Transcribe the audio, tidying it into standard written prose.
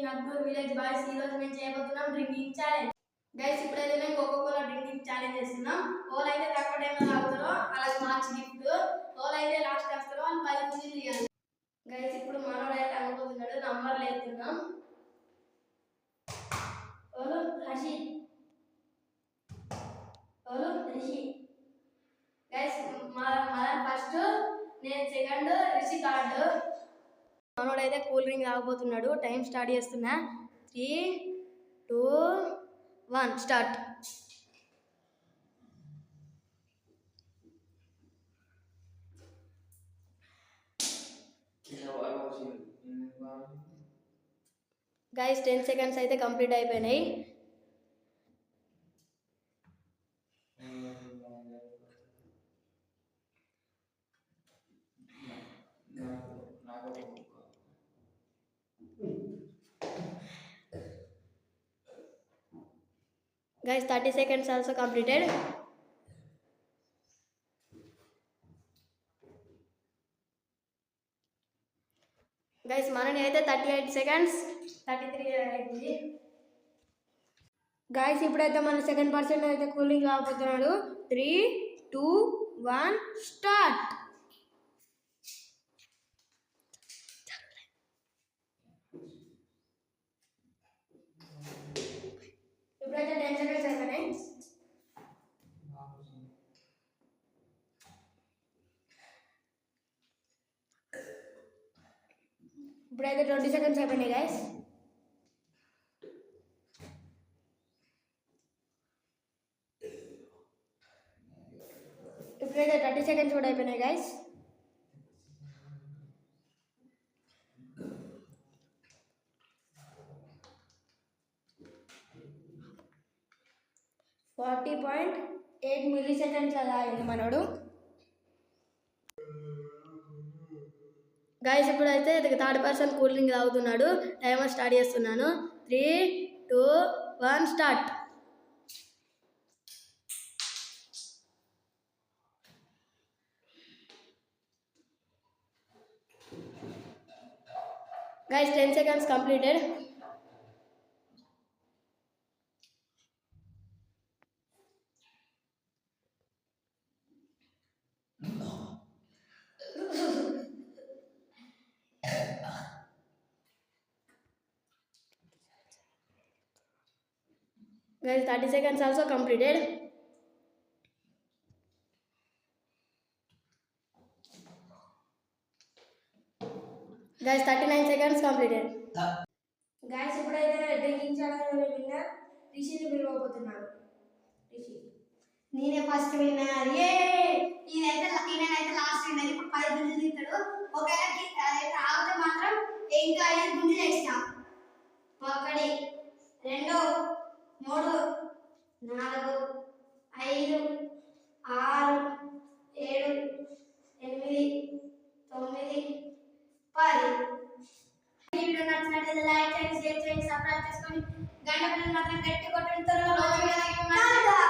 నగ్నూర్ village boys. ఈ రోజు మేము చేయబోతున్నాం డ్రింకింగ్ ఛాలెంజ్. గైస్ ఇప్పుడైతే మేము కోకోకోలా డ్రింకింగ్ ఛాలెంజ్ చేస్తున్నాం. ఓల్ అయితే తక్కువ టైంలో తాగుతారో అలాగే మార్చి గిఫ్ట్. ఓల్ అయితే లాస్ట్ వస్తారో వాళ్ళు 10 గుంజీలు తీయాలి. గైస్ ఇప్పుడు మనోడు అయితే అనుకుంటున్నాడు. నంబర్లు వేస్తున్నాం. ఓలు హర్షి, ఓలు రిషి. గైస్ మదన్ ఫస్ట్, నేను సెకండ్, రిషి థర్డ్. మనోడు అయితే కూల్ డ్రింక్ తాగబోతున్నాడు. టైం స్టార్ట్ చేస్తున్నా. 3, 2, 1 స్టార్ట్. గైస్ 10 సెకండ్స్ అయితే కంప్లీట్ అయిపోయినాయి. Guys 30 seconds also completed. Guys మనని అయితే 38 seconds 33 అయింది. గైస్ ఇప్పుడైతే మన సెకండ్ పర్సన్ అయితే కూలింగ్ ఆగిపోతున్నాడు. 3, 2, 1 స్టార్ట్. ఇప్పుడైతే 10 సెకండ్స్ అయిపోయినాయి. ఇప్పుడైతే 20 సెకండ్స్ అయిపోయినాయి గైస్. ఇప్పుడైతే 30 సెకండ్స్ కూడా అయిపోయినాయి గైస్. .8 మిల్లీ సెకండ్స్ అలా అయింది మనోడు. గైస్ ఇప్పుడైతే థర్డ్ పర్సన్ కూల్ డ్రింక్ తాగుతున్నాడు. టైమర్ స్టార్ట్ చేస్తున్నాను. 3, 2, 1 start. Guys 10 seconds completed. Guys 30 seconds also completed. Guys 39 seconds completed. Guys ఇప్పుడైతే డ్రింకింగ్ ఛాలెంజ్ విన్నర్ రిషిని పిలవబోతున్నాను. రిషి నేనే ఫస్ట్ విన్నర్. ఏ ఈయనైతే లాస్ట్ విన్నర్. ఇప్పుడు 10 గుంజీలు తీస్తాడు. ఒకవేళ ఆగితే మాత్రం ఇంకా 5 గుంజీలు వేస్తా. 1, 2, 3, 4, 5, 6, 7, 8, 9, 10. ఈ వీడియో నచ్చినట్లయితే లైక్ చేయండి, షేర్ చేయండి, సబ్స్క్రైబ్ చేసుకొని గంట బిల్లు మాత్రం గట్టి కొట్టండి. త్వరగా